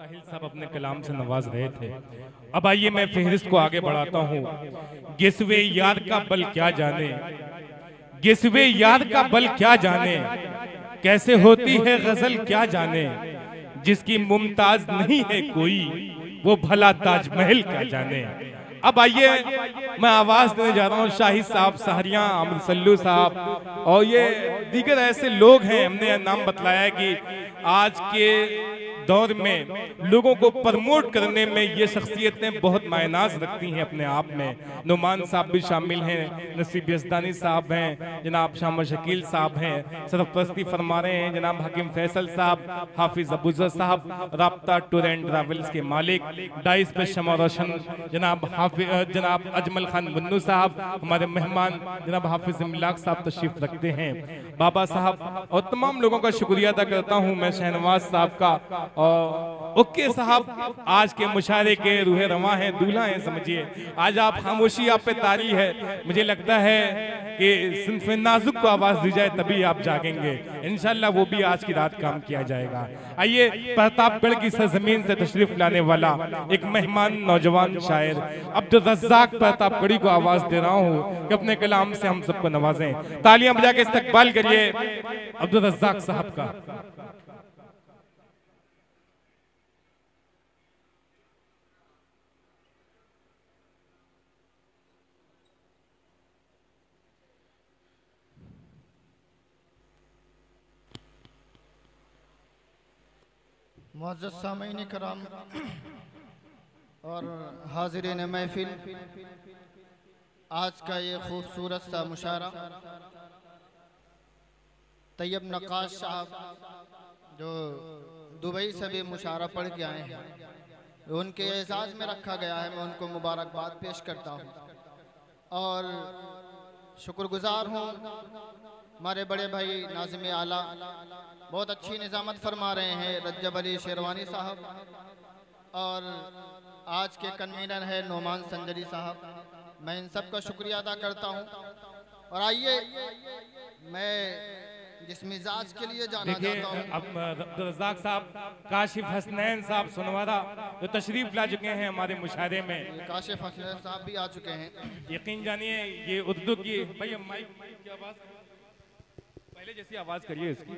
साहिल साहब अपने कलाम से नवाज रहे थे। अब आइए मैं फहरिस्त को आगे बढ़ाता हूँ। गिसवे याद का बल क्या जाने, गिसवे याद का बल क्या जाने, कैसे होती है गजल क्या जाने, जिसकी मुमताज नहीं है कोई वो भला ताजमहल क्या जाने। अब आइए मैं आवाज देने जा रहा हूँ शाहिद साहब, सहरिया, आमिर सल्लू साहब और ये दीगर ऐसे लोग हैं। हमने नाम बतलाया है कि आज के दौर में लोगों को प्रमोट करने में ये शख्सियतें बहुत मायनाज रखती हैं अपने आप में। नुमान साहब भी शामिल हैं, नसीब यज़दानी साहब हैं, जनाब शामा शकील साहब हैं, सरपरस्ती फरमा रहे हैं जनाब हकीम फैसल साहब, हाफिज अबूजर साहब, राब्ता टूर एंड ट्रैवल्स के मालिक, डाइस पे शमा रोशन जनाब अजमल खान मुन्नू साहब, हमारे मेहमान जनाब हाफिज इमलाक साहब तशरीफ रखते हैं, बाबा साहब और तमाम लोगों का शुक्रिया अदा करता हूँ मैं शहनवाज साहब का और ओके साहब। आज के मुशायरे के रूह रवां हैं, दूल्हा हैं समझिए। आज आप खामोशी आप पे तारी है, मुझे लगता है कि सिंफ नाजुक को आवाज दी जाए तभी आप जागेंगे। इंशाल्लाह वो भी आज की रात काम किया जाएगा। आइए प्रतापगढ़ की सरजमीन से तशरीफ लाने वाला एक मेहमान नौजवान शायर अब्दुल रज़्ज़ाक प्रतापगढ़ी को आवाज दे रहा हूँ कि अपने कलाम से हम सबको नवाजें। तालियां बजा के इस्तकबाल करिए अब्दुल रज़्ज़ाक साहब का। मुअज़्ज़ज़ सामीन कराम और हाज़िरीन महफिल, आज का ये खूबसूरत सा मुशायरा तैयब नक्काश साहब जो दुबई से भी मुशायरा पढ़ के आए हैं, उनके एजाज़ में रखा गया है। मैं उनको मुबारकबाद पेश करता हूँ और शुक्रगुजार हूँ। हमारे बड़े भाई नाज़िम आला बहुत अच्छी निज़ामत फरमा रहे हैं, रज्जब अली शेरवानी साहब, और आज के कन्वीनर है नोमान संजरी साहब। मैं इन सब का शुक्रिया अदा करता हूँ। और आइए मैं जिस मिजाज के लिए जाना चाहता हूँ, अब अब्दुल रज़्ज़ाक साहब काशिफ हसनैन साहब सुनवारा जो तशरीफ ला चुके हैं हमारे मुशायरे में। काशिफ हसनैन साहब भी आ चुके हैं। यकीन जानिए ये उर्दू की भाई माइक की आवाज पहले जैसी आवाज करिए इसकी।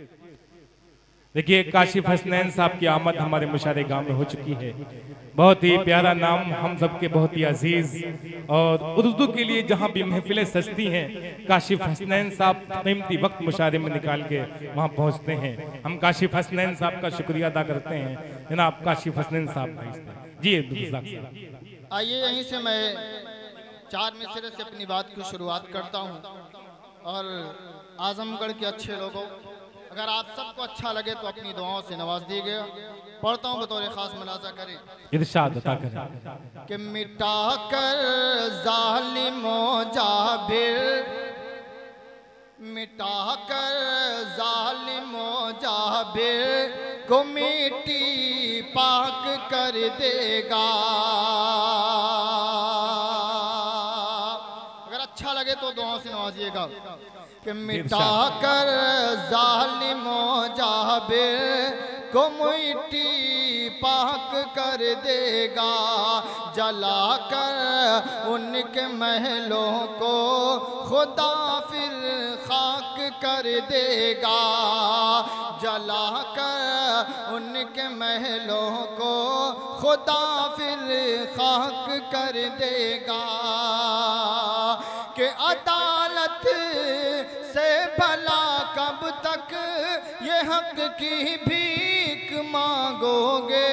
देखिए काशिफ हसनैन साहब की आमद हमारे मुशायरे गांव में हो चुकी है। बहुत ही प्यारा नाम, हम सबके बहुत ही अजीज, और उर्दू के लिए जहां भी महफिलें सजती हैं काशिफ हसनैन साहब कीमती वक्त मुशायरे में निकाल के वहां पहुंचते हैं। हम काशिफ हसनैन साहब का शुक्रिया अदा करते हैं जनाब काशिफ हसनैन साहब। जी अब्दुल रज़्ज़ाक साहब। आइए यहीं से मैं 4 मिसरे से अपनी बात की शुरुआत करता हूँ। और आजमगढ़ के अच्छे लोगों, अगर आप सबको अच्छा लगे तो अपनी दुआओं से नवाज दीजिएगा। पढ़ता हूँ बतौर खास मुलाजा करें, इरशाद अता करें कि मिटा कर जालिमों जाबिर, मिटा कर जालिमों जाबिर को मिट्टी पाक कर देगा। अगर अच्छा लगे तो दुआओं से नवाजिएगा। कि मिटा कर जालिमों जाबिर को मिट्टी पाक कर देगा, जला कर उनके महलों को खुदा फिर खाक कर देगा, जला कर उनके महलों को खुदा फिर खाक कर देगा। कि अदालत से भला कब तक ये हक की भीख मांगोगे,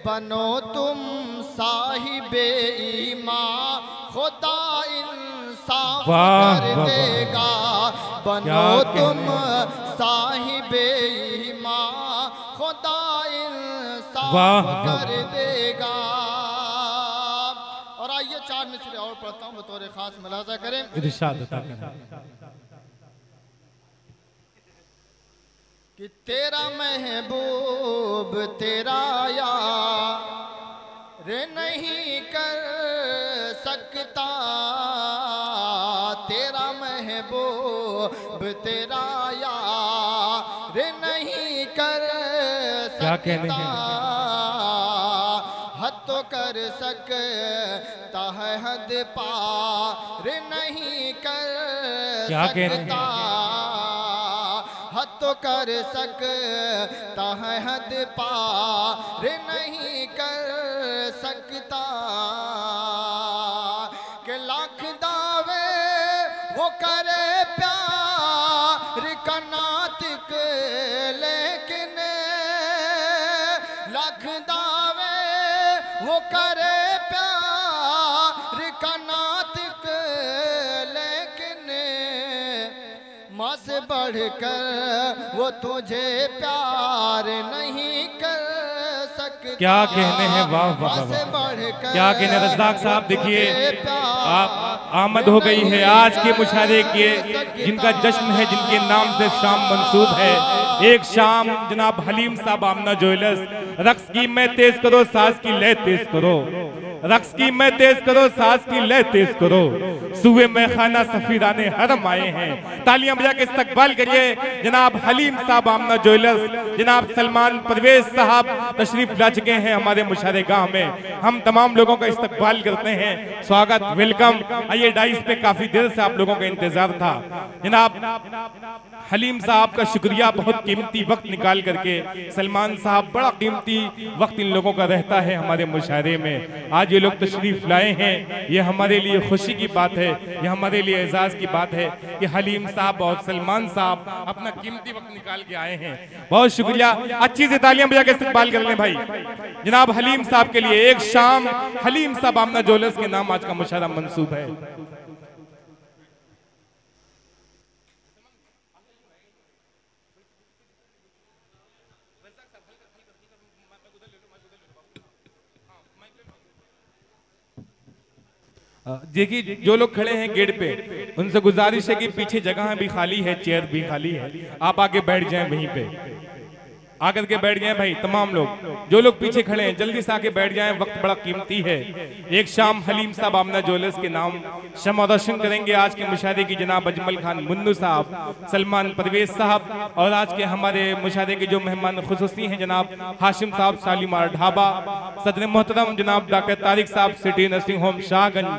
बनो तुम साहिबे ईमान खुदा इंसाफ कर देगा, बनो तुम साहिबे ईमान खुदा इंसाफ कर देगा। और आइए 4 मिसरे और पढ़ता हूँ बतौर खास मुलाजा करें। इरशाद अता करें कि तेरा महबूब तेरा यार नहीं कर सकता, तेरा महबूब तेरा यार नहीं कर सकता। क्या कहने हैं? हद तो कर सकता है हद पार नहीं कर क्या कहने हैं? सकता, हद तो कर सकता है हद पार नहीं कर सकता। कि लाख दावे वो करे प्यार का नातिक, लेकिन लाख दावे वो करे प्यार का नातिक, लेकिन माँ से बढ़कर वो तुझे प्यार नहीं कर सकता। क्या कहने हैं? वाह वाह वाह, क्या कहने रज़ाक साहब। देखिए आप आमद हो गई है आज के मुशायरे के, जिनका जश्न है, जिनके नाम से शाम मंसूब है। एक शाम जनाब हलीम साहब आमना ज्वेलर्स, रक्स की मैं तेज करो साज की लय तेज करो, रक्स की मैं तेज करो साज की लय तेज करो, सुबह में खाना सफीराने हरम आए हैं। तालियां बजा के इस्तकबाल करिए जनाब हलीम साहब आमना ज्वेलर्स। जनाब सलमान परवेज साहब तशरीफ ला चुके हैं हमारे मुशायरे गाह में। हम तमाम लोगों का इस्तकबाल करते हैं, स्वागत, वेलकम। आइए डाइस पे काफी देर से आप लोगों का इंतजार था। जनाब हलीम साहब का शुक्रिया, बहुत कीमती वक्त निकाल करके। सलमान साहब, बड़ा कीमती वक्त इन लोगों का रहता है हमारे मुशायरे में। आज ये लोग तशरीफ लाए हैं, ये हमारे लिए खुशी की बात है, ये हमारे लिए एजाज की बात है कि हलीम साहब और सलमान साहब अपना कीमती वक्त निकाल के आए हैं। बहुत शुक्रिया, अच्छी से तालियां बजा के इस्तकबाल कर लें भाई जनाब हलीम साहब के लिए। एक शाम हलीम साहब आमना ज्वेलर्स के नाम आज का मुशायरा मंसूब है। देखिए जो लोग खड़े हैं गेट पे, उनसे गुजारिश है कि पीछे जगह भी खाली है, चेयर भी खाली है, आप आके बैठ जाएं वहीं पे, आकर के बैठ जाएं भाई। तमाम लोग जो लोग पीछे खड़े हैं जल्दी से आके बैठ जाएं, वक्त बड़ा कीमती है। एक शाम हलीम साहब आमना ज्वेलर्स के नाम शमा रोशन करेंगे आज के मुशायरे की जनाब अजमल खान मुन्नू साहब, सलमान परवेज साहब, और आज के हमारे मुशायरे के जो मेहमान खुसूसी हैं जनाब हाशिम साहब शालीमार ढाबा, सदर मोहतरम जनाब डॉक्टर तारिक साहब सिटी नर्सिंग होम शाहगंज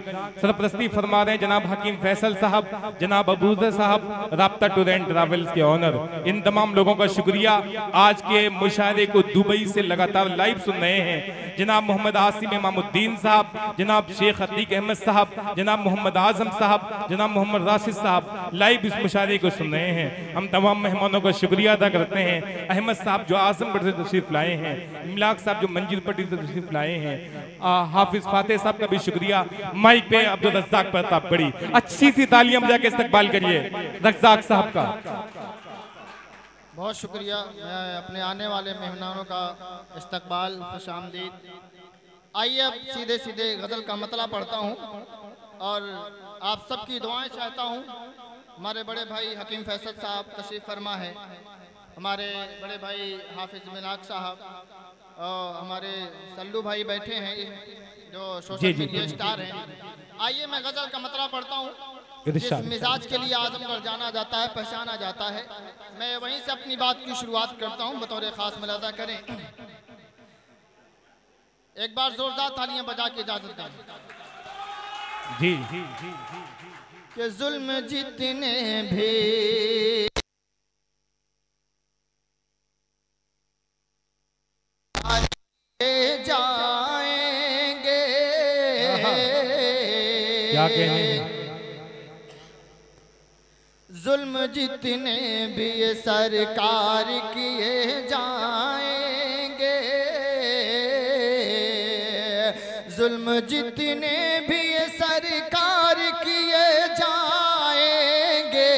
सरपरस्ती फरमा रहे हैं जनाब हकीम फैसल साहब, जनाब अबूजर साहब राब्ता टूर एंड ट्रैवल्स के ऑनर। इन तमाम लोगों का शुक्रिया। आज के मुशायरे को दुबई से लगातार लाइव सुन रहे हैं जनाब मोहम्मद आसिम इमामुद्दीन साहब, जनाब शेख अतीक अहमद साहब, जनाब मोहम्मद आजम साहब, जनाब मोहम्मद राशिद साहब लाइव इस मुशायरे को सुन रहे हैं। हम तमाम मेहमानों का शुक्रिया अदा करते हैं। अहमद साहब जो आजमगढ़ से तशरीफ लाए हैं, इमलाक साहब जो मंजिल पट्टी से तशरीफ लाए हैं, हाफिज फातेह साहब का भी शुक्रिया। माइक पे अब्दुल रज़्ज़ाक प्रताप बड़ी अच्छी सी तालियां बजा के इस्तकबाल करिए रज़्ज़ाक साहब का। बहुत शुक्रिया। मैं अपने आने वाले मेहमानों का इस्तकबाल, खुशामदीद। आइए अब सीधे सीधे गज़ल का मतला पढ़ता हूँ और आप सबकी दुआएं चाहता हूँ। हमारे बड़े भाई हकीम फैसल साहब तशरीफ़ फरमा है, हमारे बड़े भाई हाफिज मिनाक साहब और हमारे सल्लू भाई बैठे हैं जो सोशल मीडिया स्टार हैं। आइए मैं गज़ल का मतला पढ़ता हूँ। जिस मिजाज के लिए आजमगढ़ जाना जाता है, पहचाना जाता है, मैं वहीं से अपनी बात की शुरुआत करता हूं। बतौर खास मुलाजा करें, एक बार जोरदार तालियां बजा के इजाजत दें। जी कि जुल्म जितने भी जाएंगे, क्या कहने हैं? जुल्म जितने भी ये सरकार किए जाएंगे, जुल्म जितने भी ये सरकार किए जाएंगे,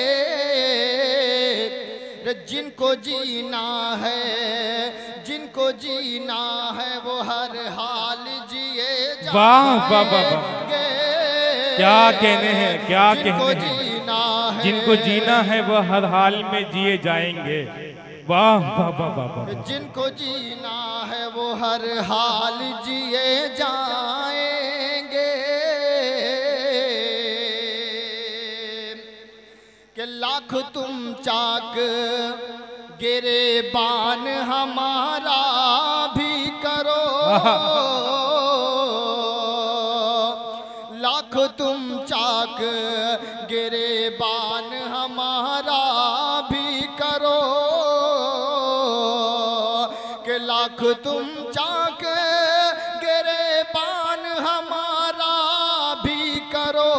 जिनको जीना है, जिनको जीना है वो हर हाल जिए जाएंगे। वाह वाह वाह, क्या कहने हैं, क्या कहने हैं। जिनको जीना है वो हर हाल में जिए जाएंगे। वाह वाह वाह वाह। जिनको जीना है वो हर हाल जिए जाएंगे। कि लाख तुम चाक गिरेबान हमारा भी करो, लाख तुम चाक गिरेबान हमारा भी करो, कि लाख तुम चाक गिरेबान हमारा भी करो,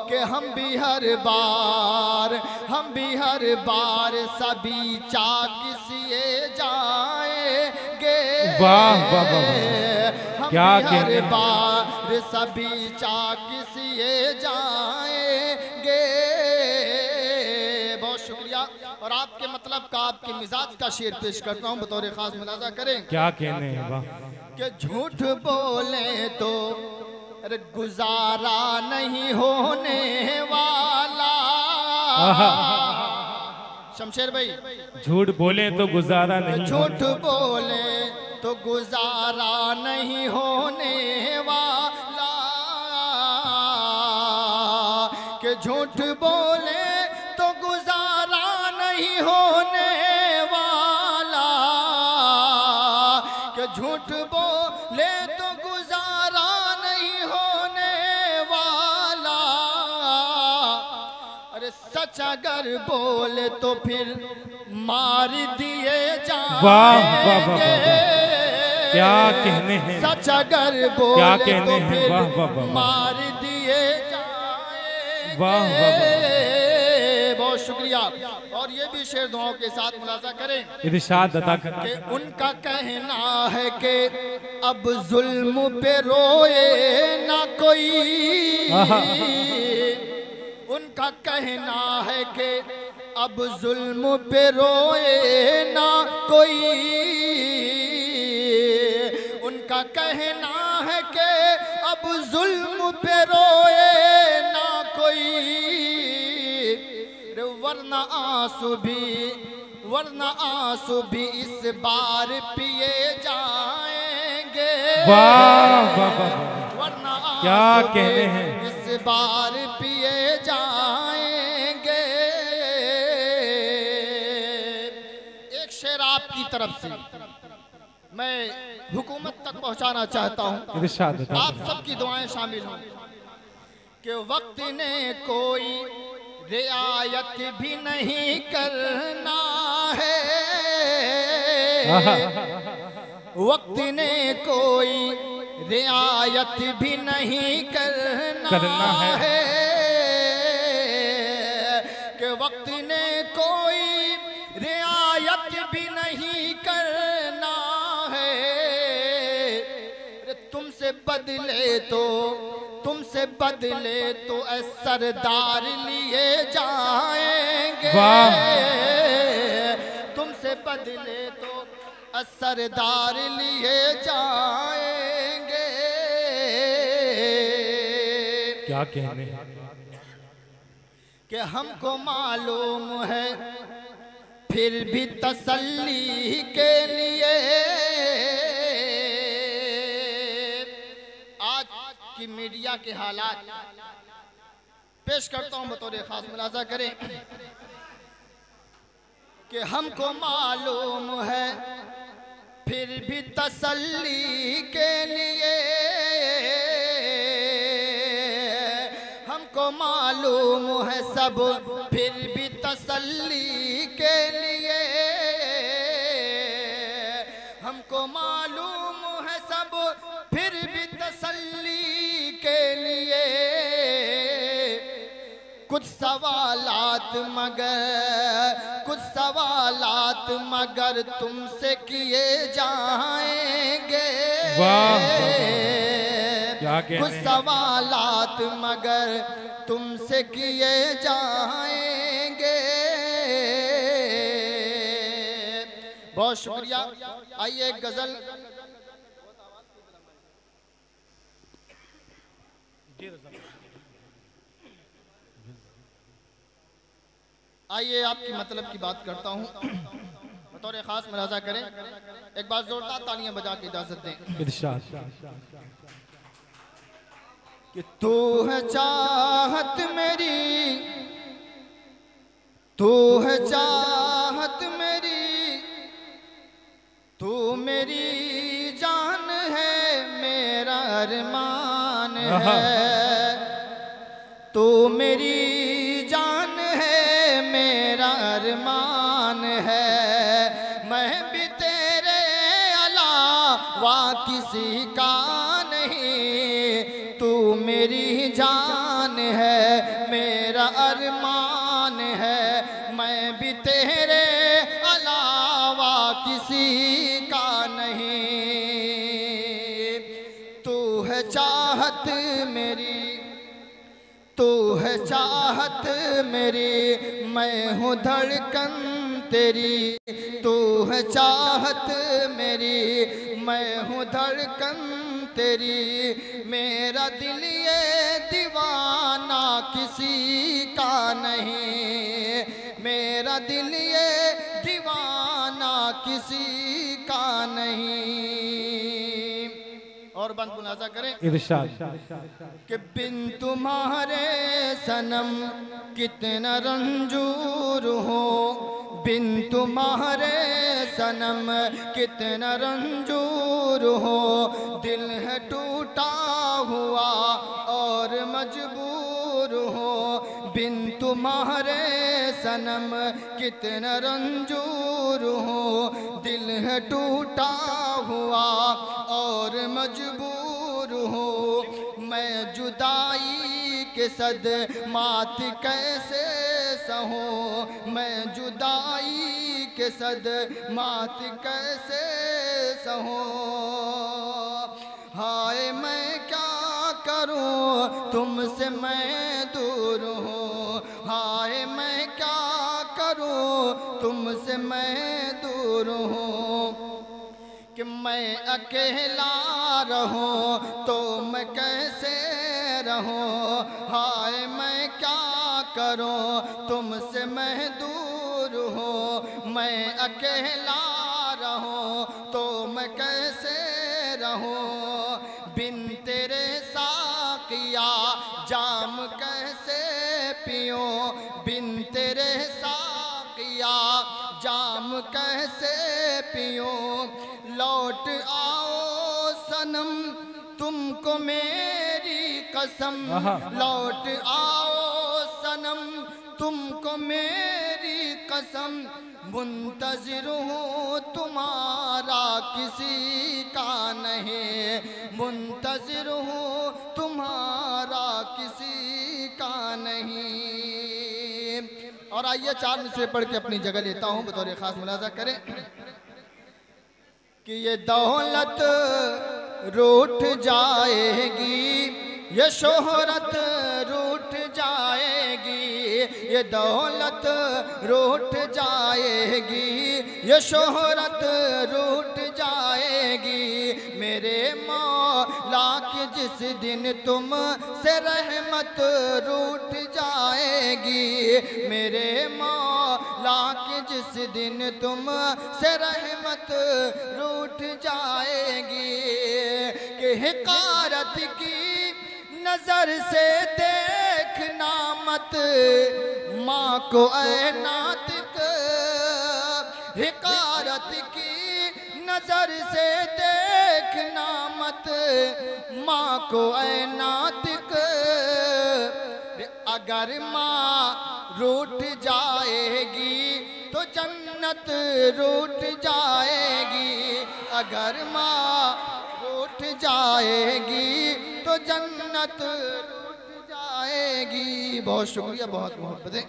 कि हम भी हर बार सभी चाक सिए जाएंगे। वाह वाह वाह, क्या हर बार सभी चाक सिए जाएंगे। बहुत शुक्रिया। और आपके मतलब का, आपके मिजाज का शेर पेश करता हूँ, बतौर खास मुलाजा करें। क्या कहने हैं, वाह। कि झूठ बोले तो अरे गुजारा नहीं होने वाला। शमशेर भाई, झूठ बोले तो गुजारा नहीं, झूठ बोले तो गुजारा नहीं होने वाला, कि झूठ बोले तो गुजारा नहीं होने वाला, कि झूठ बोले तो गुजारा नहीं होने वाला। अरे सच अगर बोले तो फिर मार दिए जाएंगे। क्या कहने हैं, सच अगर बोले क्या कहने तो हैं, फिर वाह वाह वाह, मार दिए जाएंगे। वाह वाह वाह। बहुत शुक्रिया। और ये भी शेर दुआओं के साथ मुलाजा करें। इरशाद अता कर कि उनका कहना है कि अब जुल्म पे रोए ना कोई, उनका कहना है कि अब जुल्म पे रोए ना कोई, उनका कहना है कि अब जुल्म पे रोए ना कोई, वरना आंसू भी इस बार पिए जाएंगे। वाह वाह वाह, वरना क्या आंसू कहने हैं, इस बार पिए जाएंगे। एक शेर आपकी तरफ से मैं हुकूमत तक पहुंचाना चाहता हूं, इरशाद अता आप सबकी दुआएं शामिल हों। कि वक्त ने कोई रियायत भी नहीं करना है, वक्त ने कोई रियायत भी नहीं करना है, कि वक्त ने कोई रियायत भी नहीं करना है। तुमसे बदले तो सरदार लिए जाएंगे। तुमसे बदले तो सरदार लिए जाएंगे। क्या कहने हैं, कि हमको मालूम है फिर भी तसल्ली के लिए आज की मीडिया के हालात पेश करता हूं, बतौर खास मुलाजा करें। कि हमको मालूम है फिर भी तसल्ली के लिए, हमको मालूम है सब फिर भी तसल्ली के लिए, हमको मालूम है सब फिर भी तसल्ली के लिए। कुछ सवालात मगर तुमसे किए जाएंगे। कुछ सवालात मगर तुमसे किए जाएंगे। बहुत शुक्रिया। आइए एक गजल आइए आपकी मतलब की बात करता हूँ, बतौर खास मुलाजा करें। एक बार जोरदार तालियां बजा के इजाजत दें। कि तू है चाहत मेरी तू है चाहत मेरी, तू मेरी जान है, मेरा अरमान है। तू मेरी जान है, मेरा अरमान है। मैं भी तेरे अलावा किसी का नहीं। तू मेरी जान है, मेरा अरमान है। मैं भी तेरे अलावा किसी का नहीं। तू है चाहत मेरी, तू है चाहत मेरी, मैं हूँ धड़कन तेरी। तू है चाहत मेरी, मैं हूँ धड़कन तेरी। मेरा दिल ये दीवाना किसी का नहीं। मेरा दिल ये दीवाना किसी का नहीं। और बंद मुलाजा करें इरशाद कि बिन तुम्हारे सनम कितना रंजूर हो। बिन तुम्हारे सनम कितना रंजूर हो। दिल है टूटा हुआ और मजबूर हो। बिन तुम्हारे सनम कितना रंजूर हो। दिल है टूटा हुआ और मजबूर हो। मैं जुदाई के सदमात कैसे सहूं। मैं जुदाई के सदमात कैसे सहूं। हाय मैं क्या करूं, तुमसे मैं दूर हूँ। हाय मैं क्या करूं, तुमसे मैं दूर हूँ। कि मैं अकेला रहूं तो मैं कैसे रहूं। हाय मैं क्या करूं, तुमसे मैं दूर हूँ। मैं अकेला रहूं तो मैं कैसे रहूं। बिन तेरे साकिया जाम कैसे पीऊं। बिन तेरे साकिया जाम कैसे पीऊं। लौट आओ सनम तुमको मेरी कसम। लौट आओ सनम तुमको मेरी कसम। मुंतज़िर हूँ तुम्हारा किसी का नहीं। मुंतज़िर हूँ तुम्हारा किसी का नहीं। और आइए 4 मिसरे पढ़ के अपनी जगह लेता हूँ, बतौर खास मुलाजा करें कि ये दौलत रूठ जाएगी, ये शोहरत रूठ जाएगी। ये दौलत रूठ जाएगी, ये शोहरत रूठ जाएगी। मेरे मौला के जिस दिन तुम से रहमत रूठ जाएगी। मेरे मौला के जिस दिन तुम से रहमत रूठ जाएगी। कि हिकारत की नजर से देखना मत माँ को ऐ नातिक। हिकारत की नजर से देखना मत माँ को ऐ नातिक। अगर माँ रूठ जाएगी तो जन्नत रूठ जाएगी। अगर माँ रूठ जाएगी तो जन्नत रूठ जाएगी। बहुत शुक्रिया, बहुत मोहब्बतें।